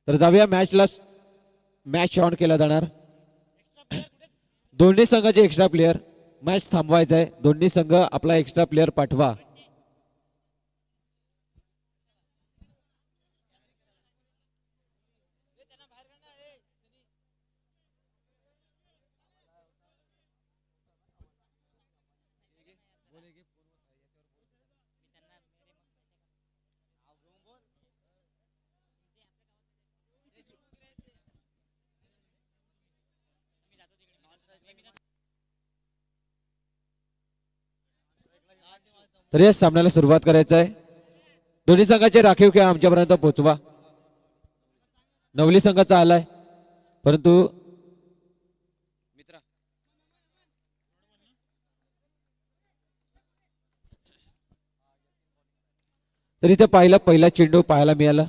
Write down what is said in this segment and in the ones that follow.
तर जाऊया मॅचला. मॅच ऑन केला जाणार. दोन्ही संघाचे एक्स्ट्रा प्लेयर. मॅच थांबवायचा आहे. दोन्ही संघ आपला एक्स्ट्रा प्लेयर पाठवा. तर या सामन्याला सुरुवात करायचं आहे. दोन्ही संघाचे राखीव खेळ आमच्यापर्यंत पोहोचवा. नवली संघाचा आलाय परंतु तर इथे पहिला चेंडू पाहायला मिळाला.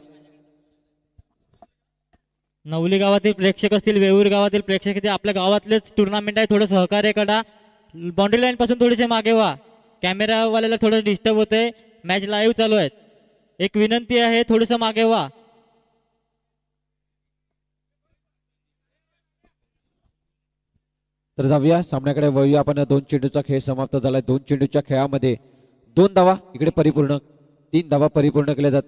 नवली गावातील प्रेक्षक असतील, वेऊर गावातील प्रेक्षक असतील, आपल्या गावातलेच टुर्नामेंट आहे, थोडं सहकार्य करा. बाउंड्री लाईन पासून थोडेसे मागे व्हा. कॅमेरावाल्याला थोडं डिस्टर्ब होतंय. मॅच लाईव्ह चालू आहे. एक विनंती आहे, थोडस मागे व्हा. तर जाऊया सामन्याकडे वळूया आपण. 2 चेंडूचा खेळ समाप्त झालाय. 2 चेंडूच्या खेळामध्ये 2 धावा इकडे परिपूर्ण, 3 धावा परिपूर्ण केल्या जात.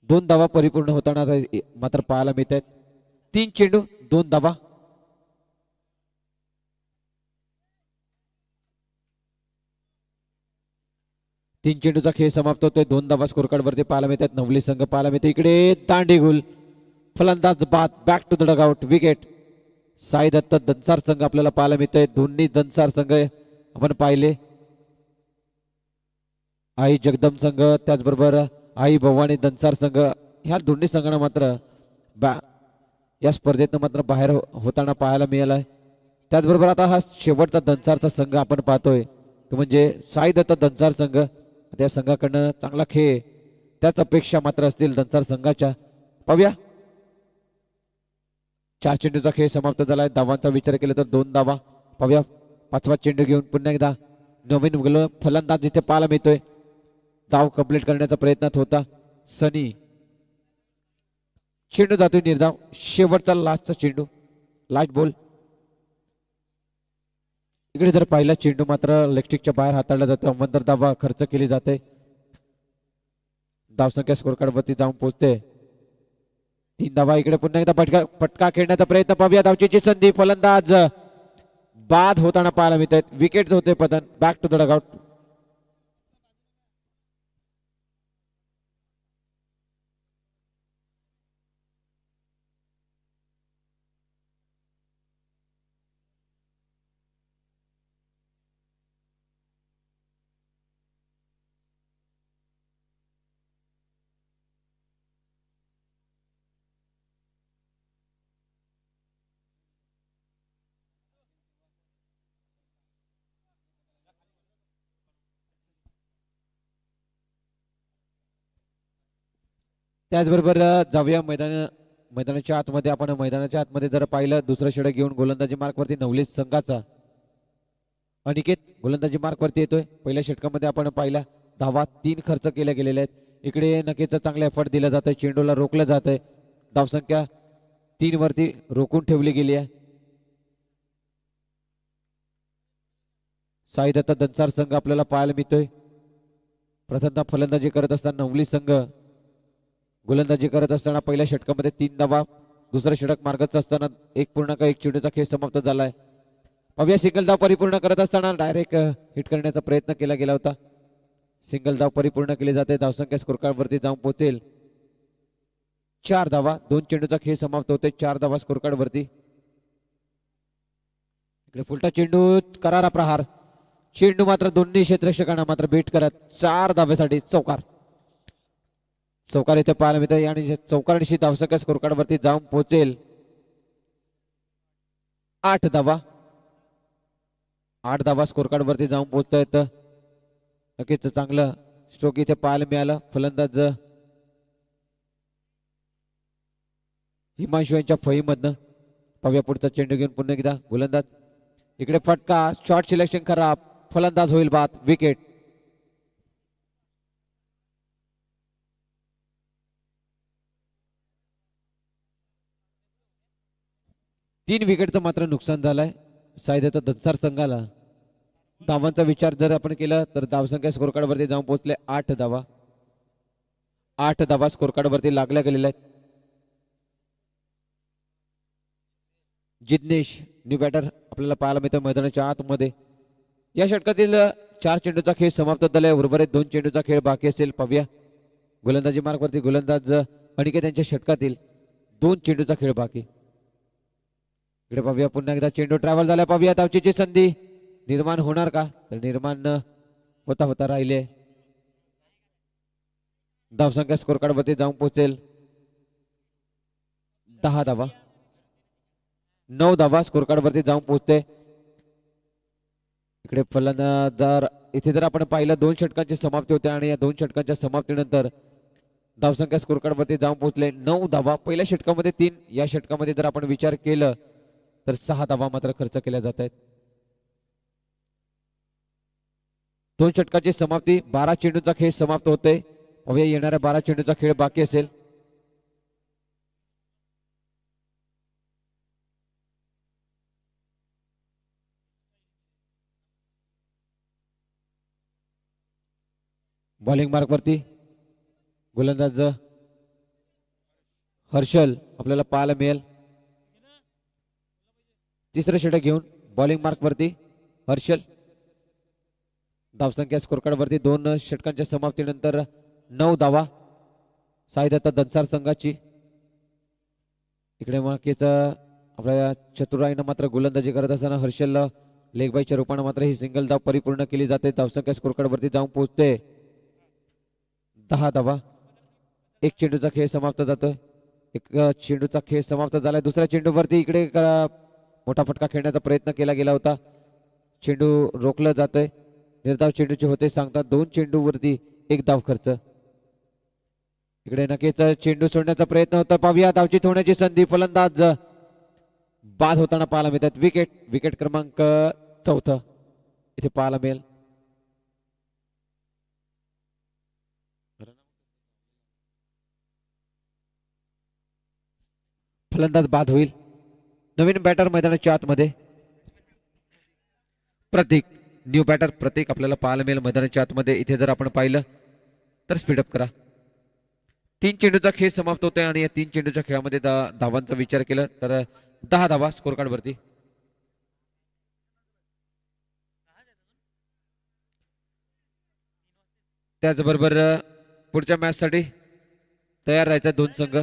दोन धावा परिपूर्ण होताना मात्र पाहायला मिळत आहेत. 3 चेंडू 2 धावा. तीन चेंडूचा खेळ समाप्त होतोय. 2 धावा स्कोर कार्ड वरती पाहायला मिळतात. नवली संघ पाहायला मिळते. इकडे दांडी गुल, फलंदाज बाद, back to the dugout, wicket. Sai Dutt दंसार संघ आपल्याला पाहायला मिळतोय. दोन्ही दंसार संघ आपण पाहिले. आई जगदम संघ त्याचबरोबर आई भवानी दंसार संघ, ह्या दोन्ही संघांना मात्र या स्पर्धेतनं मात्र बाहेर होताना पाहायला मिळालाय. त्याचबरोबर आता हा शेवटचा दंसारचा संघ आपण पाहतोय तो म्हणजे साई दत्त दंसार संघ. त्या संघाकडनं चांगला खेळ, त्याच अपेक्षा मात्र असतील दंसार संघाच्या. पाहूया. 4 चेंडूचा खेळ समाप्त झालाय. धावांचा विचार केला तर 2 धावा. पाहूया 5वा चेंडू घेऊन पुन्हा एकदा नवीन फलंदाज इथे पाहायला मिळतोय. धाव कंप्लीट करण्याचा प्रयत्नात होता सनी. चेंडू जातोय निर्धाव. शेवटचा लास्टचा चेंडू, लास्ट बॉल. इकडे जर पाहिला चेंडू मात्र लेगस्टिकच्या बाहेर हाताळला जातो. अंतर धावा खर्च केली जाते. धावसंख्या स्कोर कार्ड वरती जाऊन पोहोचते. 3 धावा. इकडे पुन्हा एकदा फटका खेळण्याचा प्रयत्न. पाहूया धावचीची संधी. फलंदाज बाद होताना पाहायला मिळत आहेत. विकेट होते पतन. Back to the dugout. त्याचबरोबर जाऊया मैदानाच्या आतमध्ये. आपण मैदानाच्या आतमध्ये जर पाहिलं, दुसरं षटक घेऊन गोलंदाजी मार्कवरती नवली संघाचा अनिकेत गोलंदाजी मार्कवरती येतोय. पहिल्या षटकामध्ये आपण पाहिला धावा 3 खर्च केल्या गेलेल्या आहेत. इकडे नक्कीच चांगला एफर्ट दिला जात आहे. चेंडूला रोखलं जात आहे. धावसंख्या 3 वरती रोखून ठेवली गेली आहे. साई दत्त दंसार संघ आपल्याला पाहायला मिळतोय. प्रथमतः फलंदाजी करत असताना नवली संघ गोलंदाजी करत असताना पहिल्या षटकामध्ये 3 धावा. दुसरं षटक मार्गस्थ असताना 1 चेंडूचा खेळ समाप्त झालाय. पाहूया सिंगल धाव परिपूर्ण करत असताना डायरेक्ट हिट करण्याचा प्रयत्न केला गेला होता. सिंगल धाव परिपूर्ण केली जाते. धावसंख्या स्कोर कार्ड वरती जाऊन पोहोचेल 4 धावा. 2 चेंडूचा खेळ समाप्त होते. 4 धावा स्कोर कार्ड वरती. इकडे फुलटा चेंडू, करारा प्रहार. चेंडू मात्र दोन्ही क्षेत्ररक्षकांना मात्र बीट करत 4 धाव्यासाठी चौकार. चौकार इथे पाहायला मिळते आणि चौकारांशी धावसंख्या स्कोर कार्ड वरती जाऊन पोहोचेल 8 धावा. 8 धावा स्कोर कार्ड वरती जाऊन पोहोचता येतं. नक्कीच चांगलं स्ट्रोक इथे पाहायला मिळालं. फलंदाज हिमांशू यांच्या फळीमधनं. पाहूया पुढचा चेंडू घेऊन पुन्हा एकदा गोलंदाज. इकडे फटका, शॉर्ट सिलेक्शन खराब, फलंदाज होईल बाद, विकेट. 3 विकेटचं मात्र नुकसान झालंय साईदत्त दंसार संघाला. धावांचा विचार जर आपण केला तर धावसंख्या स्कोर कार्ड वरती जाऊन पोहोचले 8 धावा. 8 धावा स्कोर कार्ड वरती लागल्या गेलेल्या आहेत. जिग्नेश न्यू बॅटर आपल्याला पाहायला मिळतं मैदानाच्या आतमध्ये. या षटकातील 4 चेंडूचा खेळ समाप्त झालाय. उर्वरित 2 चेंडूचा खेळ बाकी असेल. पाहूया गोलंदाजी मार्ग वरती गोलंदाज अनिकेत यांच्या षटकातील 2 चेंडूचा खेळ बाकी. इकडे पाहूया पुन्हा एकदा चेंडू ट्रॅव्हल झाला. पाहूया धावचीची संधी निर्माण होणार का, तर निर्माण होता होता राहिले. धावसंख्या स्कोर कार्ड वरती जाऊन पोहोचेल 10 धावा. 9 धावा स्कोर कार्ड वरती जाऊन पोहोचते. इकडे फलंदाज इथे जर आपण पाहिलं 2 षटकांची समाप्ती होते आणि या 2 षटकांच्या समाप्तीनंतर धावसंख्या स्कोर कार्ड वरती जाऊन पोहोचले 9 धावा. पहिल्या षटकामध्ये 3, या षटकामध्ये जर आपण विचार केलं तर 6 धावा मात्र खर्च केल्या जात आहेत. 2 षटकाची समाप्ती. 12 चेंडूचा खेळ समाप्त होते. पाहूया येणाऱ्या 12 चेंडूचा खेळ बाकी असेल. बॉलिंग मार्क वरती गोलंदाज हर्षल आपल्याला पाहायला मिळेल. तिसरं षटक घेऊन बॉलिंग मार्क वरती हर्षल. धावसंख्या स्कोर कार्ड वरती 2 षटकांच्या समाप्तीनंतर 9 धावा साईदत्त दंसार संघाची. इकडे मार्केच आपल्या चतुराईनं मात्र गोलंदाजी करत असताना हर्षल लेगबाईच्या रूपाने मात्र ही सिंगल धाव परिपूर्ण केली जाते. धावसंख्या स्कोर कार्ड वरती जाऊन पोहोचते 10 धावा. 1 चेंडूचा खेळ समाप्त जातोय. 1 चेंडूचा खेळ समाप्त झालाय. दुसऱ्या चेंडूवरती इकडे मोठा फटका खेळण्याचा प्रयत्न केला गेला होता. चेंडू रोखलं जातोय. निर्धाव चेंडूचे होते सांगतात 2 चेंडूवरती 1 धाव खर्च. इकडे नक्कीच चेंडू सोडण्याचा प्रयत्न होता. पाहूया धावची होण्याची संधी. फलंदाज बाद होताना पाहायला मिळतात. विकेट क्रमांक 4 इथे पाहायला मिळेल. फलंदाज बाद होईल. नवीन बॅटर मैदानाच्या आतमध्ये प्रतीक, न्यू बॅटर प्रतीक आपल्याला पाहायला मिळेल मैदानाच्या आतमध्ये. इथे जर आपण पाहिलं तर स्पीडअप करा. 3 चेंडूचा खेळ समाप्त होतोय आणि या 3 चेंडूच्या खेळामध्ये धावांचा विचार केला तर 10 धावा स्कोर कार्ड वरती. त्याचबरोबर पुढच्या मॅच साठी तयार राहायचा 2 संघ.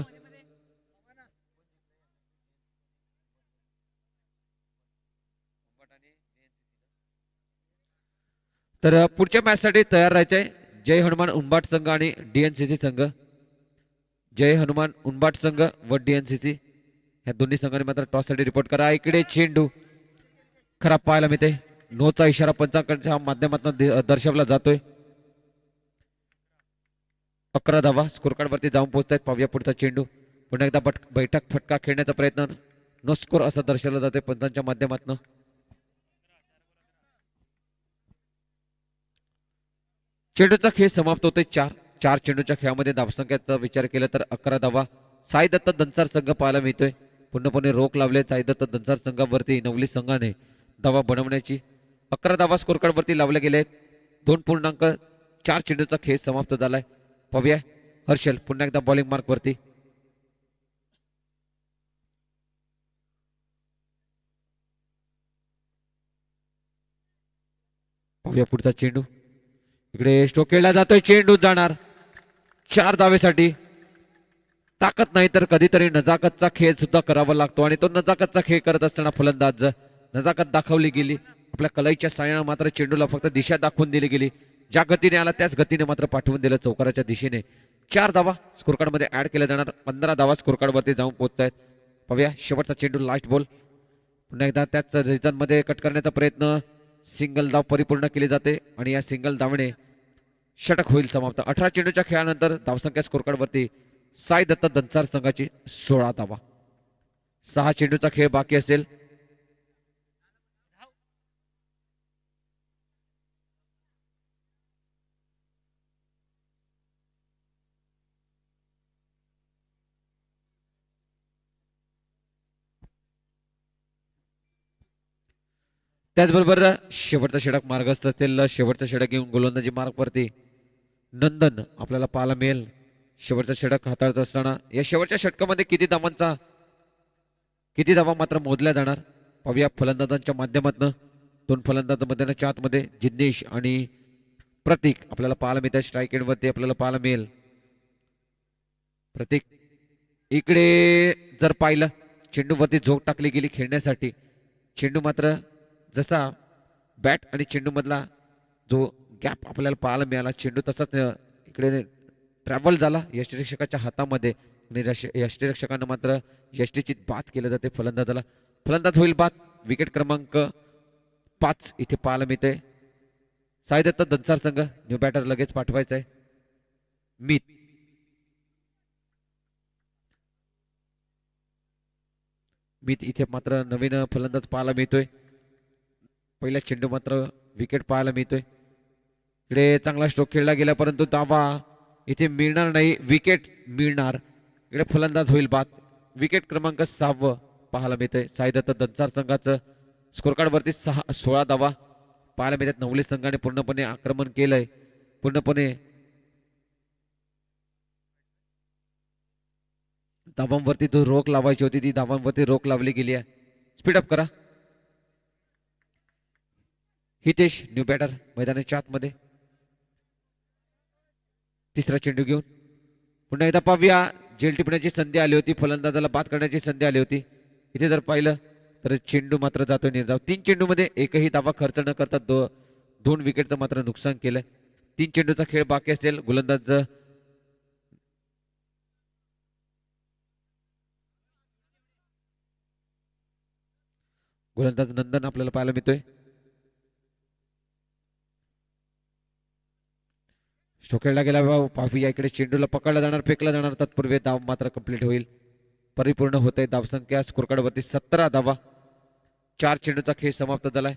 तर पुढच्या मॅच साठी तयार राहायचंय जय हनुमान उंबाट संघ आणि डीएनसीसी संघ. जय हनुमान उंबाट संघ व डीएनसीसी या दोन्ही संघांनी मात्र टॉस साठी रिपोर्ट करा. इकडे चेंडू खराब पाहायला मिळते. नोचा इशारा पंचांच्या माध्यमातून दर्शवला जातोय. 11 धावा स्कोर कार्ड वरती जाऊन पोहोचतायत. पाहूया पुढचा चेंडू. पुन्हा एकदा बैठक फटका खेळण्याचा प्रयत्न. नो स्कोर असं दर्शवलं जाते पंचांच्या माध्यमातून. चेंडूचा खेळ समाप्त होतोय 4 चेंडूच्या खेळामध्ये धावसंख्येचा विचार केला तर 11 धावा साईदत्त दंसार संघ पाहायला मिळतोय. पूर्णपणे रोख लावले साईदत्त दंसार संघावरती नवली संघाने धावा बनवण्याची. 11 धावा स्कोर कार्ड वरती लावले गेले. 2.4 चेंडूचा खेळ समाप्त झालाय. पाहूया हर्षल पुन्हा एकदा बॉलिंग मार्क वरती. पाहूया पुढचा चेंडू. इकडे स्ट्रोक खेळला जातोय. चेंडू जाणार 4 धावेसाठी. ताकद नाही तर कधीतरी नजाकतचा खेळ सुद्धा करावा लागतो आणि तो नजाकतचा खेळ करत असताना फलंदाज नजाकत दाखवली गेली. आपल्या कलाईच्या साह्याने मात्र चेंडूला फक्त दिशा दाखवून दिली गेली. ज्या गतीने आला त्याच गतीने मात्र पाठवून दिलं चौकाराच्या दिशेने. 4 धावा स्कोर कार्ड मध्ये ऍड केल्या जाणार. 15 धावा स्कोर कार्ड वरती जाऊन पोहोचतायत. पाहूया शेवटचा चेंडू लास्ट बॉल. पुन्हा एकदा त्याच रिझन मध्ये कट करण्याचा प्रयत्न. सिंगल धाव परिपूर्ण केली जाते आणि या सिंगल धावणे षटक होईल समाप्त. 18 चेंडूच्या खेळानंतर धावसंख्या स्कोर कार्ड वरती साई दत्त दंसार संघाची 16 धावा. 6 चेंडूचा खेळ बाकी असेल. त्याचबरोबर शेवटचा षटक मार्गस्थ असतील शेवटचा षटक घेऊन गोलंदाजी मार्गवरती नंदन आपल्याला पाहायला मिळेल. शेवटचा षटक हाताळत असताना या शेवटच्या षटकामध्ये किती धावा मात्र मोजल्या जाणार पाहूया फलंदाजांच्या माध्यमातून. दोन फलंदाजांमध्ये आतमध्ये जिग्नेश आणि प्रतीक आपल्याला पाहायला मिळतात. स्ट्राईक एंडवरती आपल्याला पाहायला मिळेल प्रतीक. इकडे जर पाहिलं चेंडूवरती झोक टाकली गेली खेळण्यासाठी. चेंडू मात्र जसा बॅट आणि चेंडू मधला जो गॅप आपल्याला पाहायला मिळाला चेंडू तसाच इकडे ट्रॅव्हल झाला यष्टीरक्षकाच्या हातामध्ये आणि यष्टीरक्षकानं मात्र यष्टीची बाद केलं जाते फलंदाजाला. फलंदाज होईल बाद. विकेट क्रमांक 5 इथे पाहायला मिळते. साई दत्त दंसार संघ न्यू बॅटर लगेच पाठवायचा आहे. मीत इथे मात्र नवीन फलंदाज पाहायला मिळतोय. पहिला चेंडू मात्र विकेट पाहायला मिळतोय. इकडे चांगला स्ट्रोक खेळला गेला परंतु दावा इथे मिळणार नाही. विकेट मिळणार. इकडे फलंदाज होईल बाद. विकेट क्रमांक 6 पाहायला मिळतोय. साई दत्त दंसार संघाचं स्कोर कार्ड वरती 16 धावा पाहायला मिळतात. नवली संघाने पूर्णपणे आक्रमण केलंय. पूर्णपणे धावांवरती जो रोख लावायची होती ती धावांवरती रोख लावली गेली आहे. स्पीडअप करा. हितेश न्यू बॅटर मैदानाच्या आतमध्ये. तिसरा चेंडू घेऊन पुन्हा एकदा पाहूया. जेल टिपण्याची संधी आली होती. फलंदाजाला बाद करण्याची संधी आली होती. इथे जर पाहिलं तर चेंडू मात्र जातो निर्धाव. 3 चेंडूमध्ये एकही धावा खर्च न करता 2 विकेटचं मात्र नुकसान केलंय. 3 चेंडूचा खेळ बाकी असेल. गोलंदाज नंदन आपल्याला पाहायला मिळतोय. खेळला गेला पाहूया. इकडे चेंडूला पकडला जाणार फेकला जाणार तत्पूर्वी धाव मात्र कंप्लीट होईल. परिपूर्ण होते धावसंख्या. स्कोर कार्ड वरती 17 धावा. 4 चेंडूचा खेळ समाप्त झालाय.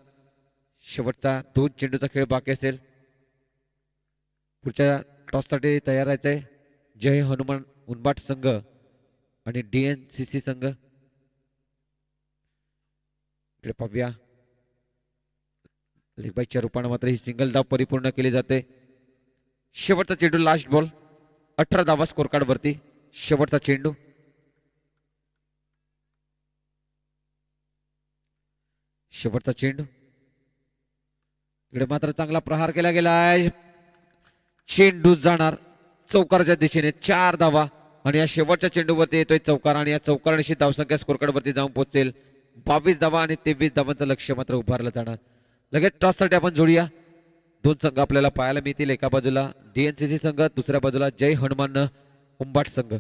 शेवटचा 2 चेंडूचा खेळ बाकी असेल. पुढच्या टॉससाठी तयार राहायचंय जय हनुमान उनबाट संघ आणि DNCC संघ. इकडे पाहूया लेगबाईच्या रूपाने मात्र ही सिंगल धाव परिपूर्ण केली जाते. शेवटचा चेंडू लास्ट बॉल. 18 धावा स्कोर कार्ड वरती. शेवटचा चेंडू. शेवटचा चेंडू. इकडे मात्र चांगला प्रहार केला गेलाय. चेंडू जाणार चौकाराच्या दिशेने. 4 धावा आणि या शेवटच्या चेंडूवरती येतोय चौकार आणि या चौकाराशी धावसंख्या स्कोर कार्ड वरती जाऊन पोहोचेल. 22 धावा आणि 23 धावांचं लक्ष्य मात्र उभारलं जाणार. लगेच टॉससाठी आपण जोडूया. 2 संघ आपल्याला पाहायला मिळतील. एका बाजूला DNCC संघ दुसऱ्या बाजूला जय हनुमान उंबाट संघ.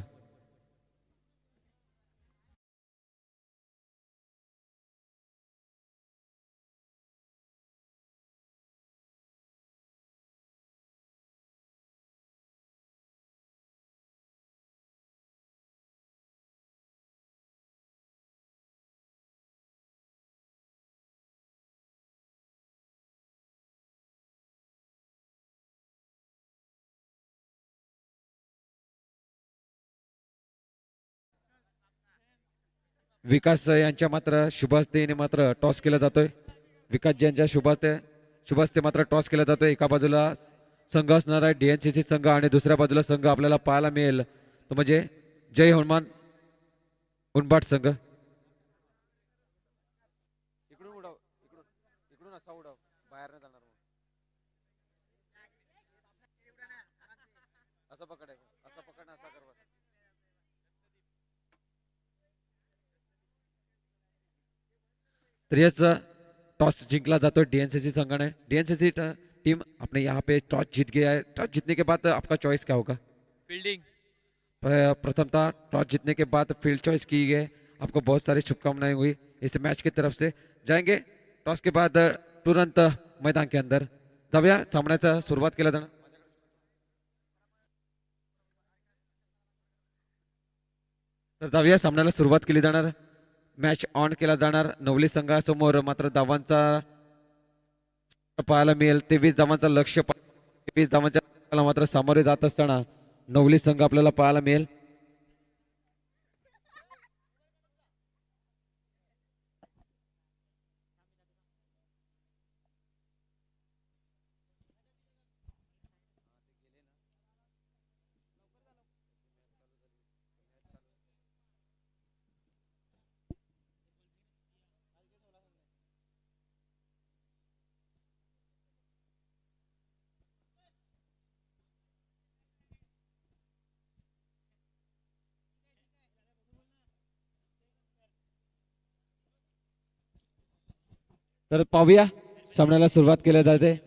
विकास यांच्या मात्र शुभहस्तेने मात्र टॉस केला जातोय. विकास यांच्या शुभहस्ते मात्र टॉस केला जातोय. एका बाजूला संघ असणार आहे DNCC संघ आणि दुसऱ्या बाजूला संघ आपल्याला पाहायला मिळेल तो म्हणजे जय हनुमान उनबाट संघ. इकडून उडव. इकडून असा उडव. बाहेर नाही जाणार. असं पकड. असं पकड असा कर. तर याचा टॉस जिंकला जातो DNCC संघाने. DNCC टीम अपने यहाँ पे टॉस जीत गया है. टॉस जीतने के बाद आपका चॉइस क्या होगा? फील्डिंग. प्रथमतः टॉस जीतने के बाद फील्ड चॉइस की गई. आपको बहुत सारी शुभकामनाएं हुई इस मैच की तरफ से. जाएंगे टॉस के बाद तुरंत मैदान के अंदर जाऊया. सामन्याचा सुरुवात केला जाणार. तर जाऊया सामन्याला सुरुवात केली जाणार. मॅच ऑन केला जाणार. नवली संघासमोर मात्र धावांचा पाहायला मिळेल. 23 धावांचा लक्ष्य. 23 धावांच्या मात्र सामोरे जात असताना नवली संघ आपल्याला पाहायला मिळेल. तर पाहूया सामन्याला सुरुवात केली जाते.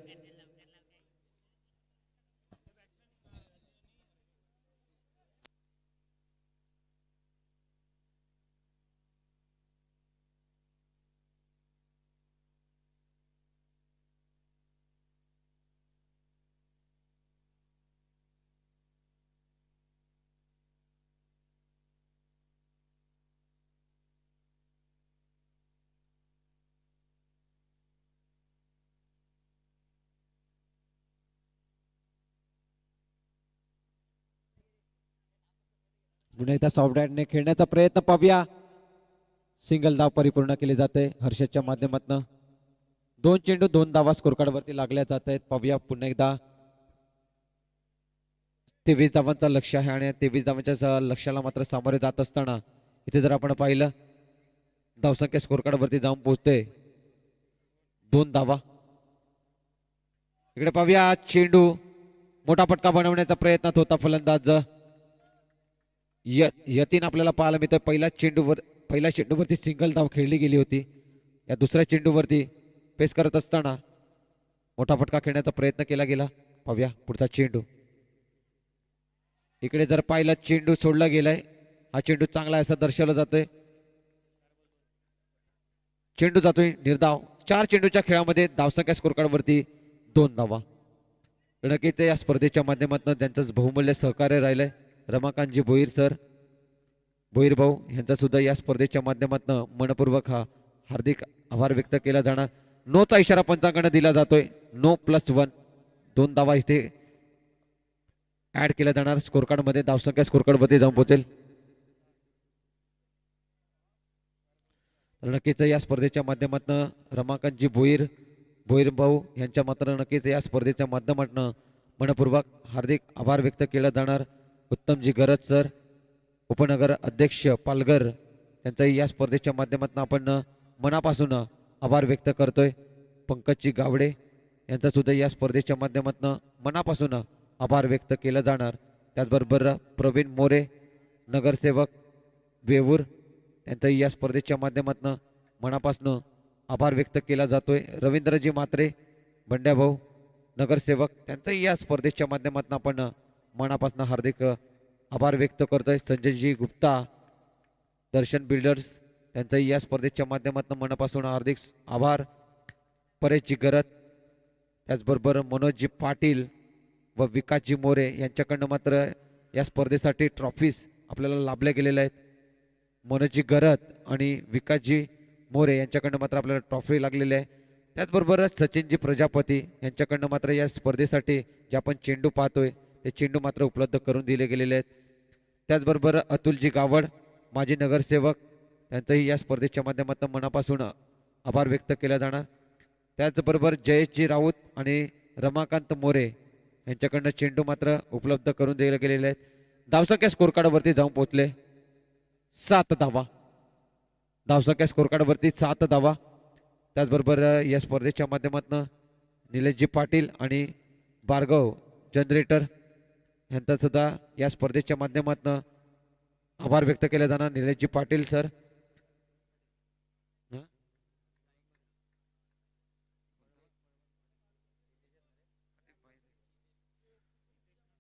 पुन्हा एकदा सॉफ्ट बॅटने खेळण्याचा प्रयत्न पाहूया. सिंगल धाव परिपूर्ण केली जाते हर्षदच्या माध्यमातून. 2 चेंडू 2 धावा स्कोर कार्ड वरती लागल्या जात आहेत. पाहूया पुन्हा एकदा 23 धावांचा लक्ष आहे आणि 23 धावांच्या लक्ष्याला मात्र सामोरे जात असताना इथे जर आपण पाहिलं धावसंख्या स्कोर कार्ड वरती जाऊन पोहोचते 2 धावा. इकडे पाहूया चेंडू मोठा फटका बनवण्याचा प्रयत्नात होता फलंदाज यतीन आपल्याला पाहायला मिळतोय. पहिल्या चेंडूवरती सिंगल धाव खेळली गेली होती. या दुसऱ्या चेंडूवरती पेस करत असताना मोठा फटका खेळण्याचा प्रयत्न केला गेला. पाहूया पुढचा चेंडू. इकडे जर पाहिलं चेंडू सोडला गेलाय. हा चेंडू चांगला आहे असं दर्शवलं जातोय. चेंडू जातोय निर्धाव. 4 चेंडूच्या खेळामध्ये धावसंख्या स्कोर कार्ड वरती 2 धावा. नक्कीच या स्पर्धेच्या माध्यमातून त्यांचं बहुमूल्य सहकार्य राहिलंय रमाकांतजी भोईर सर, भोईर भाऊ यांचा सुद्धा या स्पर्धेच्या माध्यमातून मनपूर्वक हार्दिक आभार व्यक्त केला जाणार. नोचा इशारा पंचांकडे दिला जातोय. नो +1 2 धावा इथे ऍड केला जाणार. स्कोर कार्ड मध्ये धावसंख्या स्कोर कार्ड मध्ये जाऊन पोहोचेल. नक्कीच या स्पर्धेच्या माध्यमातून रमाकांतजी भोईर भाऊ यांच्या मात्र नक्कीच या स्पर्धेच्या माध्यमातून मनपूर्वक हार्दिक आभार व्यक्त केला जाणार. उत्तमजी गरज सर, उपनगर अध्यक्ष पालघर यांचाही या स्पर्धेच्या माध्यमातून आपण मनापासून आभार व्यक्त करतोय. पंकजजी गावडे यांचा सुद्धा या स्पर्धेच्या माध्यमातून मनापासून आभार व्यक्त केला जाणार. त्याचबरोबर प्रवीण मोरे नगरसेवक वेवूर यांचाही या स्पर्धेच्या माध्यमातून मनापासून आभार व्यक्त केला जातोय. रवींद्रजी मात्रे बंड्याभाऊ नगरसेवक त्यांचाही या स्पर्धेच्या माध्यमातून आपण मनापासून हार्दिक आभार व्यक्त करतोय. संजयजी गुप्ता दर्शन बिल्डर्स त्यांचाही या स्पर्धेच्या माध्यमातून मनापासून हार्दिक आभार. परेशजी गरत त्याचबरोबर मनोजजी पाटील व विकासजी मोरे यांच्याकडनं मात्र या स्पर्धेसाठी ट्रॉफीज आपल्याला लाभल्या गेलेल्या आहेत. मनोजजी गरत आणि विकासजी मोरे यांच्याकडनं मात्र आपल्याला ट्रॉफी लागलेली आहे. त्याचबरोबर सचिनजी प्रजापती यांच्याकडनं मात्र या स्पर्धेसाठी जे आपण चेंडू पाहतोय ते चेंडू मात्र उपलब्ध करून दिले गेलेले आहेत. त्याचबरोबर अतुलजी गावड माजी नगरसेवक यांचाही या स्पर्धेच्या माध्यमातून मनापासून आभार व्यक्त केला जाणार. त्याचबरोबर जयेशजी राऊत आणि रमाकांत मोरे यांच्याकडनं चेंडू मात्र उपलब्ध करून दिले गेलेले आहेत. धावसंख्या स्कोर कार्डवरती जाऊन पोहोचले 7 धावा. धावसंख्या स्कोर कार्डवरती 7 धावा. त्याचबरोबर या स्पर्धेच्या माध्यमातून निलेशजी पाटील आणि भार्गव जनरेटर यांचा सुद्धा या स्पर्धेच्या माध्यमातून आभार व्यक्त केला जाणार. निलेशजी पाटील सर,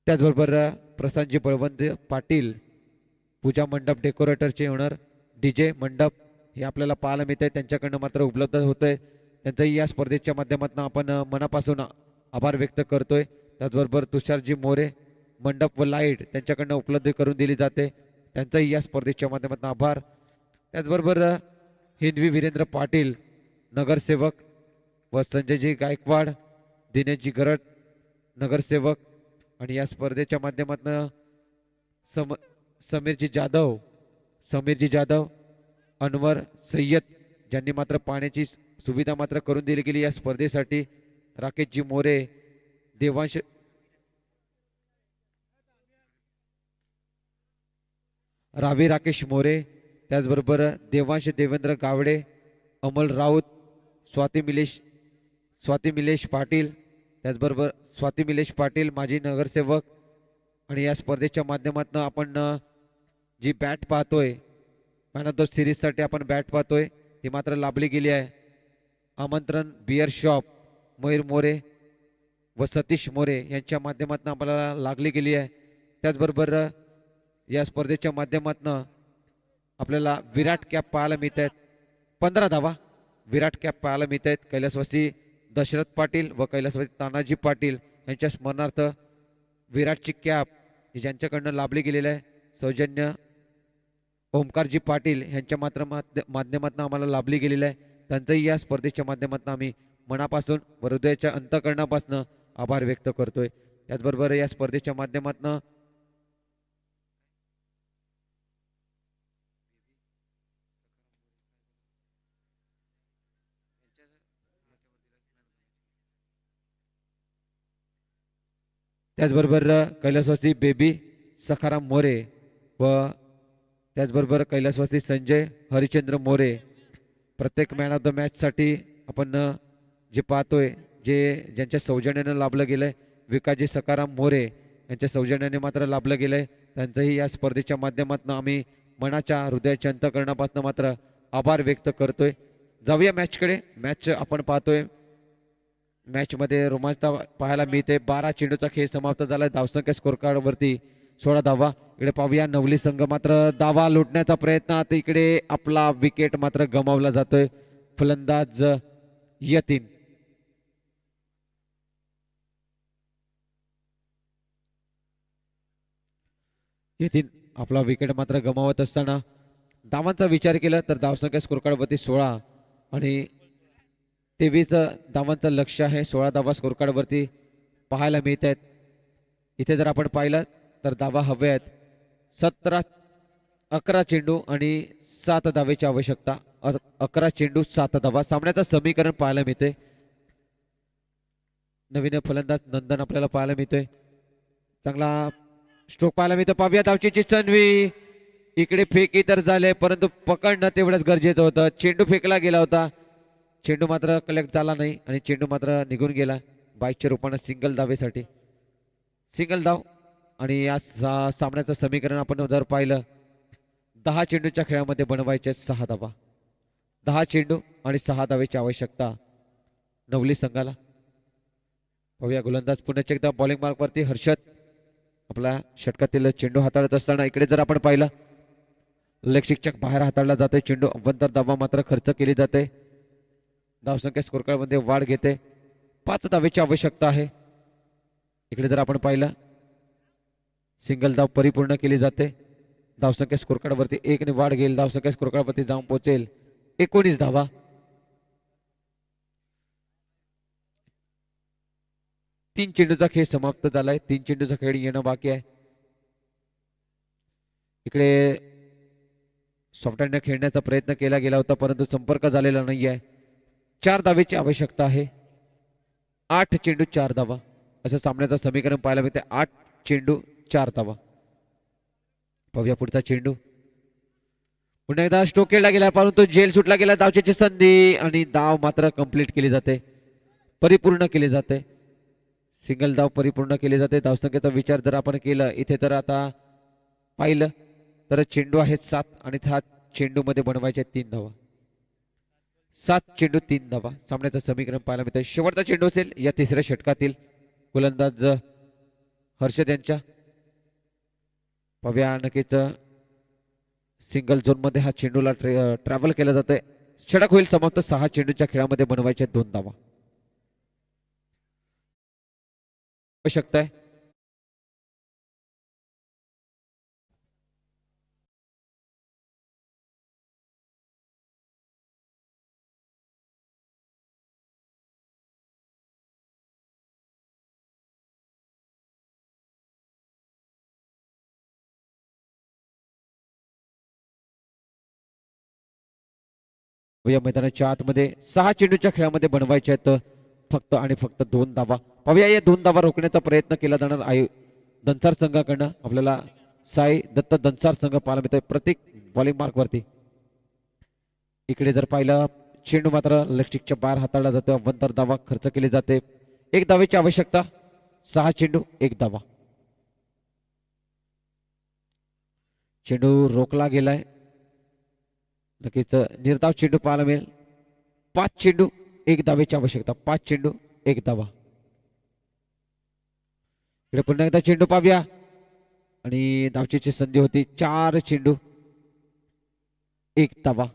त्याचबरोबर प्रशांतजी बळवंत पाटील पूजा मंडप डेकोरेटरचे ओनर डीजे मंडप हे आपल्याला पाहायला मिळत आहे. त्यांच्याकडनं मात्र उपलब्ध होतंय. त्यांचाही या स्पर्धेच्या माध्यमातून आपण मनापासून आभार व्यक्त करतोय. त्याचबरोबर तुषारजी मोरे मंडप व लाईट त्यांच्याकडनं उपलब्ध करून दिली जाते. त्यांचाही या स्पर्धेच्या माध्यमातून आभार. त्याचबरोबर हिंदवी वीरेंद्र पाटील नगरसेवक व संजयजी गायकवाड दिनेशजी गरड नगरसेवक आणि या स्पर्धेच्या माध्यमातून समीरजी जाधव अनवर सय्यद ज्यांनी मात्र पाण्याची सुविधा मात्र करून दिली गेली या स्पर्धेसाठी. राकेशजी मोरे देवांश रावी राकेश मोरे त्याचबरोबर देवांश देवेंद्र गावडे अमल राऊत स्वाती मिलेश पाटील त्याचबरोबर स्वाती मिलेश पाटील माजी नगरसेवक. आणि या स्पर्धेच्या माध्यमातून आपण जी बॅट पाहतोय मॅन ऑफ द सिरीजसाठी आपण बॅट पाहतोय ती मात्र लाभली गेली आहे. आमंत्रण बियर शॉप मयूर मोरे व सतीश मोरे यांच्या माध्यमातून आम्हाला लागली गेली आहे. त्याचबरोबर या स्पर्धेच्या माध्यमातून आपल्याला विराट कॅप पाहायला मिळत आहेत. 15 धावा विराट कॅप पाहायला मिळत आहेत. कैलासवासी दशरथ पाटील व कैलासवासी तानाजी पाटील यांच्या स्मरणार्थ विराटची कॅप ही ज्यांच्याकडनं लाभली गेलेली आहे सौजन्य ओमकारजी पाटील यांच्या माध्यमातून आम्हाला लाभली गेलेली आहे. त्यांचंही या स्पर्धेच्या माध्यमातून आम्ही मनापासून व हृदयाच्या अंतःकरणापासून आभार व्यक्त करतोय. त्याचबरोबर या स्पर्धेच्या माध्यमातून कैलासवासी बेबी सखाराम मोरे व त्याचबरोबर कैलासवासी संजय हरिचंद्र मोरे प्रत्येक मॅन ऑफ द मॅचसाठी आपण जे पाहतोय जे ज्यांच्या सौजन्याने लाभलं गेलंय विकाजी सखाराम मोरे यांच्या सौजन्याने मात्र लाभलं गेलंय. त्यांचंही या स्पर्धेच्या माध्यमातून आम्ही मनाच्या हृदयाच्या अंतःकरणापासून मात्र आभार व्यक्त करतोय. जाऊया मॅचकडे. मॅच आपण पाहतोय मॅचमध्ये रोमांचता पाहायला मिळते. 12 चेंडूचा खेळ समाप्त झालाय. धावसंख्या स्कोर कार्डवरती 16 धावा. इकडे पाहूया नवली संघ मात्र धावा लुटण्याचा प्रयत्न. आता इकडे आपला विकेट मात्र गमावला जातोय. फलंदाज यतीन आपला विकेट मात्र गमावत असताना धावांचा विचार केला तर धावसंख्या स्कोर कार्डवरती 16 आणि 23 धावांचं लक्ष आहे. 16 धावा स्कोर कार्डवरती पाहायला मिळत आहेत. इथे जर आपण पाहिलं तर धावा हवे आहेत 11 चेंडू आणि 7 धावेची आवश्यकता. 11 चेंडू 7 धावा सामन्याचं समीकरण पाहायला मिळते. नवीन फलंदाज नंदन आपल्याला पाहायला मिळतोय. चांगला स्ट्रोक पाहायला मिळतो. पाहूया धावचीची संधी. इकडे फेकी तर झाले परंतु पकडणं तेवढंच गरजेचं होतं. चेंडू फेकला गेला होता. चेंडू मात्र कलेक्ट झाला नाही आणि चेंडू मात्र निघून गेला. 22च्या रूपाने सिंगल धावेसाठी सिंगल धाव. आणि या सामन्याचं समीकरण आपण जर पाहिलं 10 चेंडूच्या खेळामध्ये बनवायचे 6 धावा. 10 चेंडू आणि 6 धावेची आवश्यकता नवली संघाला. पाहूया गोलंदाज पुन्हा एकदा बॉलिंग मार्कवरती हर्षद आपला षटकातील चेंडू हाताळत असताना इकडे जर आपण पाहिलं लेगशिक्षक बाहेर हाताळला जाते. चेंडू अव्वंतर धावा मात्र खर्च केली जाते. धावसंख्या स्कोर कार्डमध्ये वाढ घेते. 5 धावेची आवश्यकता आहे. इकडे जर आपण पाहिलं सिंगल धाव परिपूर्ण केली जाते. धावसंख्या स्कोर कार्डवरती 1 ने वाढ घेईल. धावसंख्या स्कोर कार्डवरती जाऊन पोहोचेल 19 धावा. तीन चेंडूचा खेळ समाप्त झालाय. 3 चेंडूचा खेळ येणं बाकी आहे. इकडे सॉफ्टहँडने खेळण्याचा प्रयत्न केला गेला होता परंतु संपर्क झालेला नाही आहे. 4 धावेची आवश्यकता आहे. 8 चेंडू 4 धावा असं सामन्याचं समीकरण पाहायला मिळते. 8 चेंडू 4 धावा. पाहूया पुढचा चेंडू. पुन्हा एकदा स्ट्रोक केला गेला परंतु जेल सुटला गेला. धावची संधी आणि धाव मात्र कंप्लीट केली जाते. परिपूर्ण केली जाते. सिंगल धाव परिपूर्ण केली जाते. धावसंख्येचा विचार जर आपण केला इथे तर आता पाहिलं तर चेंडू आहेत 7 आणि 7 चेंडू मध्ये बनवायचे 3 धावा. 7 चेंडू 3 धावा सामन्याचं समीकरण पाहायला मिळतं. शेवटचा चेंडू असेल या तिसऱ्या षटकातील गोलंदाज हर्षद यांच्या. पाहूया नक्कीच सिंगल झोन मध्ये हा चेंडूला ट्रॅव्हल केला जातोय. षटक होईल समाप्त. 6 चेंडूच्या खेळामध्ये बनवायचे 2 धावा आवश्यकता आहे. या मैदानाच्या आतमध्ये 6 चेंडूच्या खेळामध्ये बनवायचे आहेत फक्त आणि फक्त 2 धावा. पाहूया या 2 धावा रोखण्याचा प्रयत्न केला जाणार आहे दंसार संघाकडनं. आपल्याला साई दत्त दंसार संघ पाहायला मिळतोय प्रत्येक बॉलिंग मार्क वरती. इकडे जर पाहिलं चेंडू मात्र लक्षिकच्या बाहेर हाताळला जातो. अव्वंतर धावा खर्च केली जाते. 1 धावेची आवश्यकता. 6 चेंडू 1 धावा. चेंडू रोखला गेलाय. नक्कीच निर्धाव चेंडू पाहायला मिळेल. 5 चेंडू एक धावेची आवश्यकता. 5 चेंडू 1 धावा. इकडे पुन्हा एकदा चेंडू पाहूया आणि धावचीची संधी होती. 4 चेंडू 1 धावा.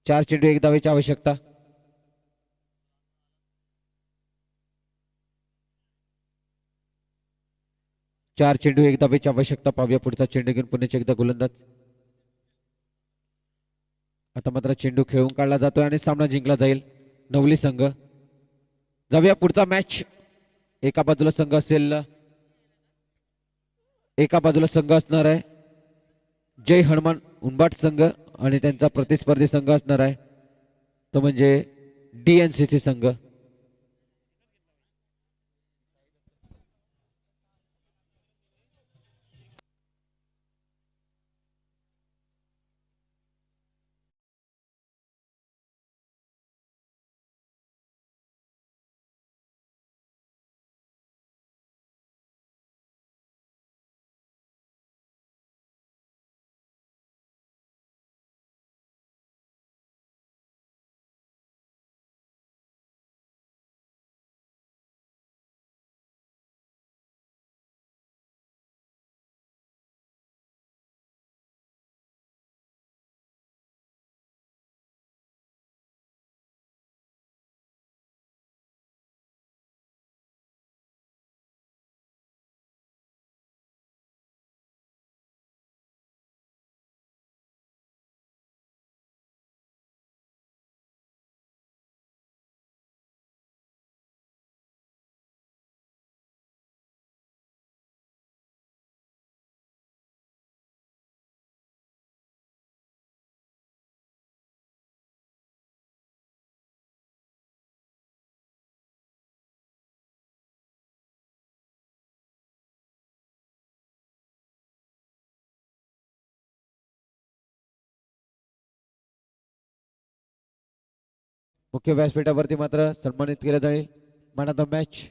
4 चेंडू 1 धावेची आवश्यकता. चार चेंडू 1 धावेची आवश्यकता. पाहूया पुढचा चेंडू घेऊन पुण्याचे एकदा गोलंदाज. आता मात्र चेंडू खेळून काढला जातोय आणि सामना जिंकला जाईल नवली संघ. जाऊया पुढचा मॅच. एका बाजूला संघ असेल, एका बाजूला संघ असणार आहे जय हनुमान उंबाट संघ आणि त्यांचा प्रतिस्पर्धी संघ असणार आहे तो म्हणजे DNCC संघ. मुख्य व्यासपीठावरती मात्र सन्मानित केलं जाईल मॅन ऑफ द मॅच